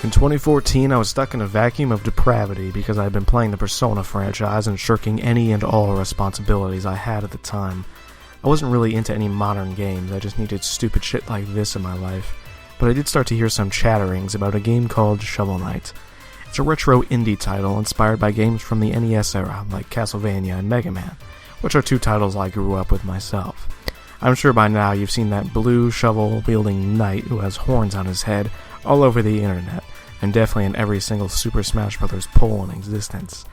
In 2014, I was stuck in a vacuum of depravity because I had been playing the Persona franchise and shirking any and all responsibilities I had at the time. I wasn't really into any modern games, I just needed stupid shit like this in my life. But I did start to hear some chatterings about a game called Shovel Knight. It's a retro indie title inspired by games from the NES era, like Castlevania and Mega Man, which are two titles I grew up with myself. I'm sure by now you've seen that blue shovel-wielding knight who has horns on his head all over the internet, and definitely in every single Super Smash Bros. Poll in existence.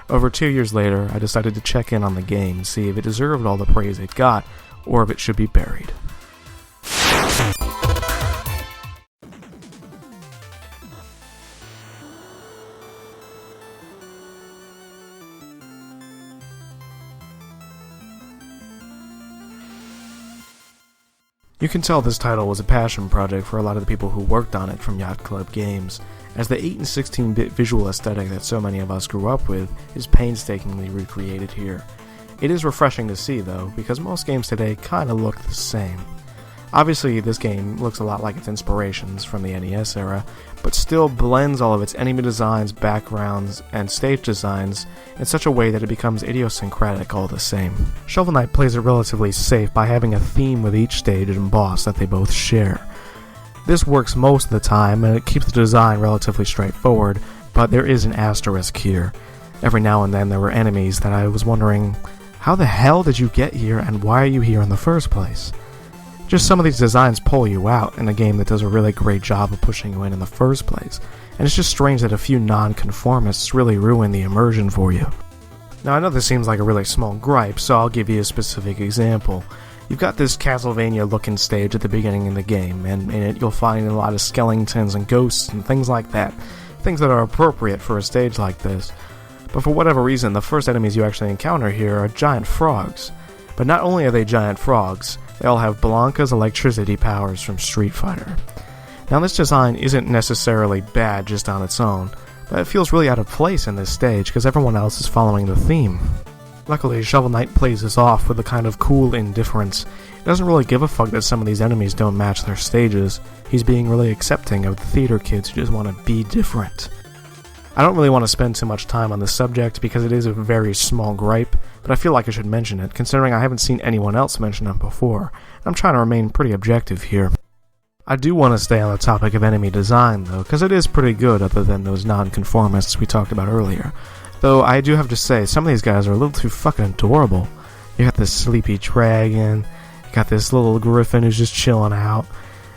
Over 2 years later, I decided to check in on the game and see if it deserved all the praise it got, or if it should be buried. You can tell this title was a passion project for a lot of the people who worked on it from Yacht Club Games, as the 8 and 16-bit visual aesthetic that so many of us grew up with is painstakingly recreated here. It is refreshing to see though, because most games today kinda look the same. Obviously this game looks a lot like its inspirations from the NES era, but still blends all of its enemy designs, backgrounds, and stage designs in such a way that it becomes idiosyncratic all the same. Shovel Knight plays it relatively safe by having a theme with each stage and boss that they both share. This works most of the time, and it keeps the design relatively straightforward, but there is an asterisk here. Every now and then there were enemies that I was wondering, how the hell did you get here and why are you here in the first place? Just some of these designs pull you out in a game that does a really great job of pushing you in the first place, and it's just strange that a few non-conformists really ruin the immersion for you. Now I know this seems like a really small gripe, so I'll give you a specific example. You've got this Castlevania-looking stage at the beginning of the game, and in it you'll find a lot of skeletons and ghosts and things like that, things that are appropriate for a stage like this. But for whatever reason, the first enemies you actually encounter here are giant frogs. But not only are they giant frogs, they all have Blanka's electricity powers from Street Fighter. Now this design isn't necessarily bad just on its own, but it feels really out of place in this stage because everyone else is following the theme. Luckily, Shovel Knight plays this off with a kind of cool indifference. He doesn't really give a fuck that some of these enemies don't match their stages. He's being really accepting of the theater kids who just want to be different. I don't really want to spend too much time on this subject because it is a very small gripe, but I feel like I should mention it, considering I haven't seen anyone else mention it before. I'm trying to remain pretty objective here. I do want to stay on the topic of enemy design, though, because it is pretty good other than those non-conformists we talked about earlier. Though I do have to say, some of these guys are a little too fucking adorable. You got this sleepy dragon, you got this little griffin who's just chilling out,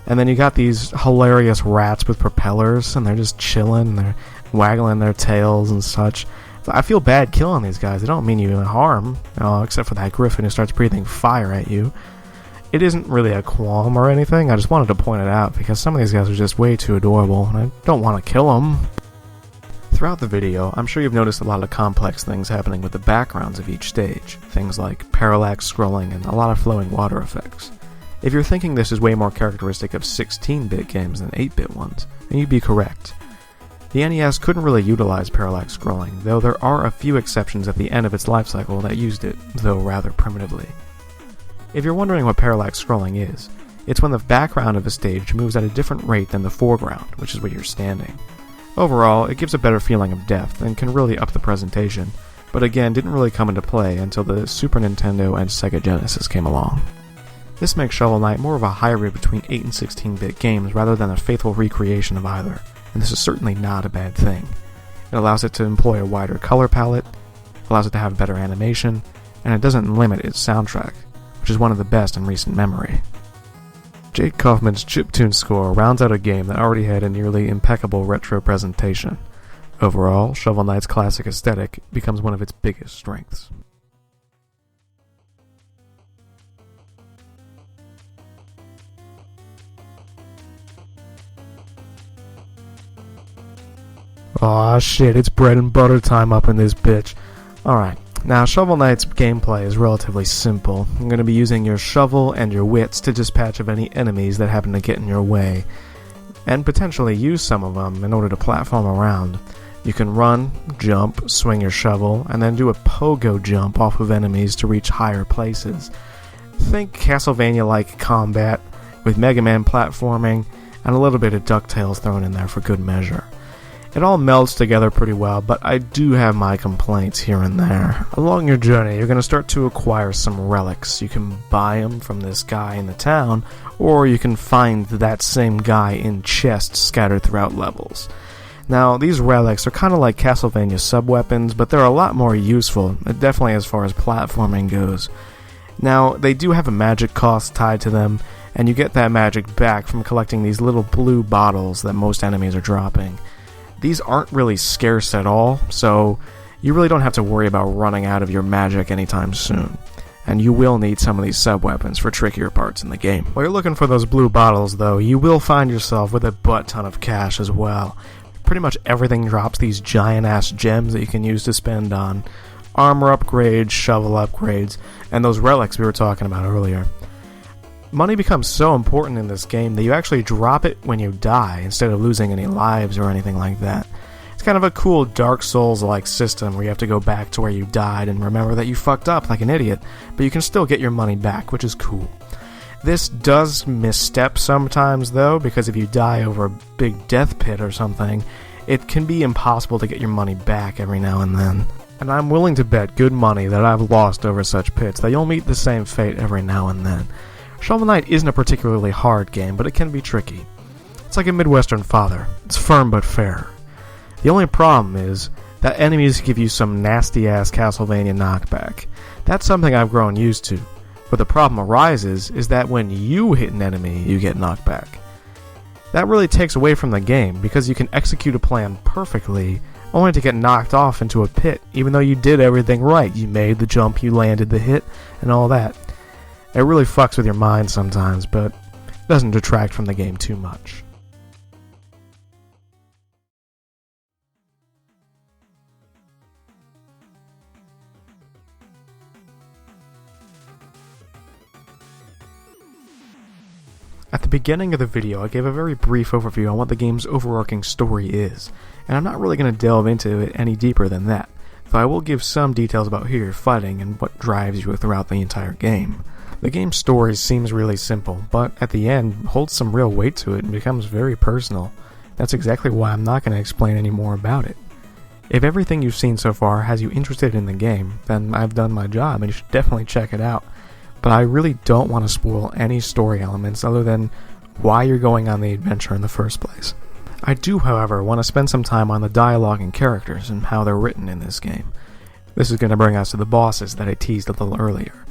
and then you got these hilarious rats with propellers, and they're just chilling, they're waggling their tails and such. I feel bad killing these guys. They don't mean you harm, except for that griffin who starts breathing fire at you. It isn't really a qualm or anything, I just wanted to point it out because some of these guys are just way too adorable, and I don't want to kill them. Throughout the video, I'm sure you've noticed a lot of complex things happening with the backgrounds of each stage, things like parallax scrolling and a lot of flowing water effects. If you're thinking this is way more characteristic of 16-bit games than 8-bit ones, then you'd be correct. The NES couldn't really utilize parallax scrolling, though there are a few exceptions at the end of its lifecycle that used it, though rather primitively. If you're wondering what parallax scrolling is, it's when the background of a stage moves at a different rate than the foreground, which is where you're standing. Overall, it gives a better feeling of depth and can really up the presentation, but again didn't really come into play until the Super Nintendo and Sega Genesis came along. This makes Shovel Knight more of a hybrid between 8 and 16-bit games rather than a faithful recreation of either, and this is certainly not a bad thing. It allows it to employ a wider color palette, allows it to have better animation, and it doesn't limit its soundtrack, which is one of the best in recent memory. Jake Kaufman's chiptune score rounds out a game that already had a nearly impeccable retro presentation. Overall, Shovel Knight's classic aesthetic becomes one of its biggest strengths. Aw shit, it's bread and butter time up in this bitch. Alright, now Shovel Knight's gameplay is relatively simple. You're going to be using your shovel and your wits to dispatch of any enemies that happen to get in your way, and potentially use some of them in order to platform around. You can run, jump, swing your shovel, and then do a pogo jump off of enemies to reach higher places. Think Castlevania-like combat, with Mega Man platforming, and a little bit of DuckTales thrown in there for good measure. It all melds together pretty well, but I do have my complaints here and there. Along your journey, you're going to start to acquire some relics. You can buy them from this guy in the town, or you can find that same guy in chests scattered throughout levels. Now, these relics are kind of like Castlevania sub-weapons, but they're a lot more useful, definitely as far as platforming goes. Now, they do have a magic cost tied to them, and you get that magic back from collecting these little blue bottles that most enemies are dropping. These aren't really scarce at all, so you really don't have to worry about running out of your magic anytime soon. And you will need some of these sub-weapons for trickier parts in the game. While you're looking for those blue bottles, though, you will find yourself with a butt ton of cash as well. Pretty much everything drops these giant-ass gems that you can use to spend on armor upgrades, shovel upgrades, and those relics we were talking about earlier. Money becomes so important in this game that you actually drop it when you die instead of losing any lives or anything like that. It's kind of a cool Dark Souls-like system where you have to go back to where you died and remember that you fucked up like an idiot, but you can still get your money back, which is cool. This does misstep sometimes, though, because if you die over a big death pit or something, it can be impossible to get your money back every now and then. And I'm willing to bet good money that I've lost over such pits, that you'll meet the same fate every now and then. Shovel Knight isn't a particularly hard game, but it can be tricky. It's like a Midwestern father. It's firm but fair. The only problem is that enemies give you some nasty-ass Castlevania knockback. That's something I've grown used to. But the problem arises is that when you hit an enemy, you get knocked back. That really takes away from the game, because you can execute a plan perfectly, only to get knocked off into a pit, even though you did everything right. You made the jump, you landed the hit, and all that. It really fucks with your mind sometimes, but it doesn't detract from the game too much. At the beginning of the video, I gave a very brief overview on what the game's overarching story is, and I'm not really going to delve into it any deeper than that, though I will give some details about who you're fighting and what drives you throughout the entire game. The game's story seems really simple, but at the end holds some real weight to it and becomes very personal. That's exactly why I'm not going to explain any more about it. If everything you've seen so far has you interested in the game, then I've done my job and you should definitely check it out. But I really don't want to spoil any story elements other than why you're going on the adventure in the first place. I do, however, want to spend some time on the dialogue and characters and how they're written in this game. This is going to bring us to the bosses that I teased a little earlier.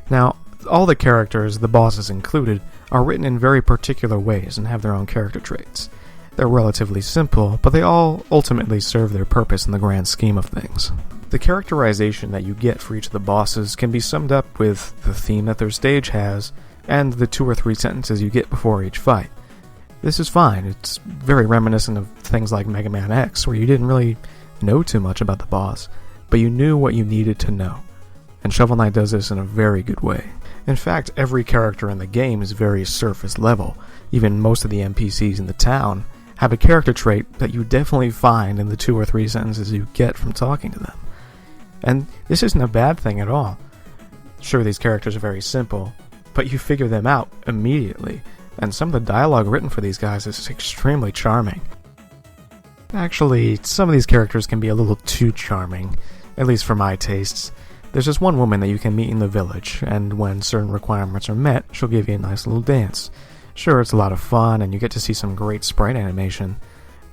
Now, all the characters, the bosses included, are written in very particular ways and have their own character traits. They're relatively simple, but they all ultimately serve their purpose in the grand scheme of things. The characterization that you get for each of the bosses can be summed up with the theme that their stage has, and the 2 or 3 sentences you get before each fight. This is fine. It's very reminiscent of things like Mega Man X, where you didn't really know too much about the boss, but you knew what you needed to know. And Shovel Knight does this in a very good way. In fact, every character in the game is very surface level. Even most of the NPCs in the town have a character trait that you definitely find in the 2 or 3 sentences you get from talking to them. And this isn't a bad thing at all. Sure, these characters are very simple, but you figure them out immediately, and some of the dialogue written for these guys is extremely charming. Actually, some of these characters can be a little too charming, at least for my tastes. There's just one woman that you can meet in the village, and when certain requirements are met, she'll give you a nice little dance. Sure, it's a lot of fun, and you get to see some great sprite animation,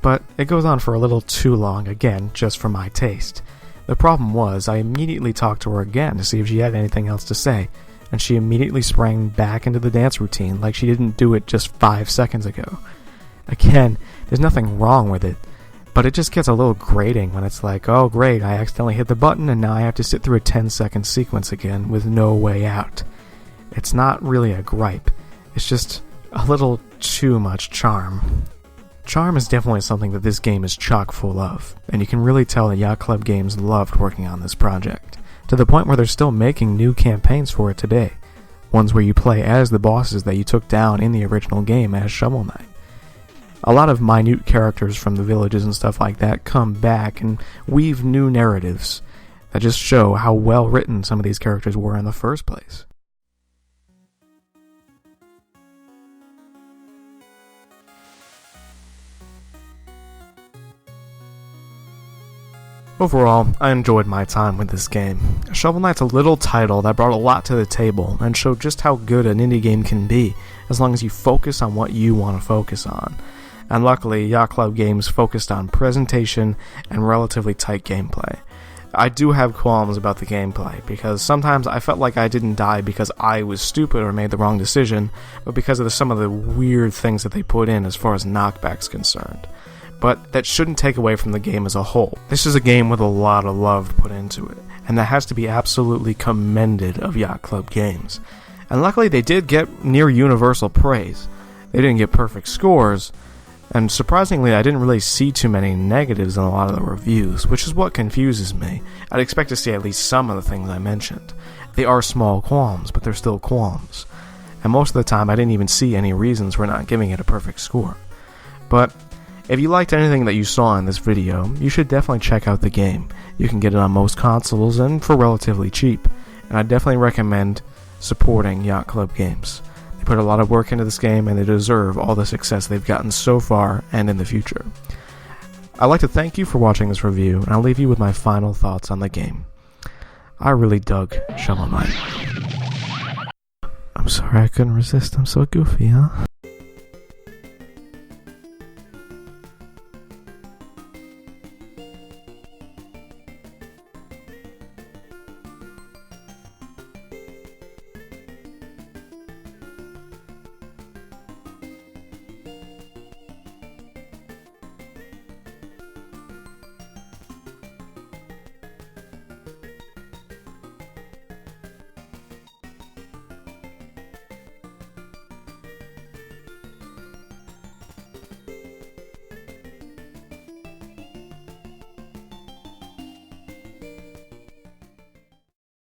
but it goes on for a little too long, again, just for my taste. The problem was, I immediately talked to her again to see if she had anything else to say, and she immediately sprang back into the dance routine like she didn't do it just 5 seconds ago. Again, there's nothing wrong with it, but it just gets a little grating when it's like, oh great, I accidentally hit the button and now I have to sit through a 10-second sequence again with no way out. It's not really a gripe, it's just a little too much charm. Charm is definitely something that this game is chock full of, and you can really tell that Yacht Club Games loved working on this project, to the point where they're still making new campaigns for it today, ones where you play as the bosses that you took down in the original game as Shovel Knight. A lot of minute characters from the villages and stuff like that come back and weave new narratives that just show how well written some of these characters were in the first place. Overall, I enjoyed my time with this game. Shovel Knight's a little title that brought a lot to the table and showed just how good an indie game can be as long as you focus on what you want to focus on. And luckily, Yacht Club Games focused on presentation and relatively tight gameplay. I do have qualms about the gameplay, because sometimes I felt like I didn't die because I was stupid or made the wrong decision, but because of some of the weird things that they put in as far as knockback's concerned. But that shouldn't take away from the game as a whole. This is a game with a lot of love put into it, and that has to be absolutely commended of Yacht Club Games. And luckily they did get near universal praise. They didn't get perfect scores, and surprisingly I didn't really see too many negatives in a lot of the reviews, which is what confuses me. I'd expect to see at least some of the things I mentioned. They are small qualms, but they're still qualms. And most of the time I didn't even see any reasons for not giving it a perfect score. But if you liked anything that you saw in this video, you should definitely check out the game. You can get it on most consoles and for relatively cheap, and I definitely recommend supporting Yacht Club Games. They put a lot of work into this game and they deserve all the success they've gotten so far and in the future. I'd like to thank you for watching this review, and I'll leave you with my final thoughts on the game. I really dug Shovel Knight. I'm sorry I couldn't resist, I'm so goofy, huh?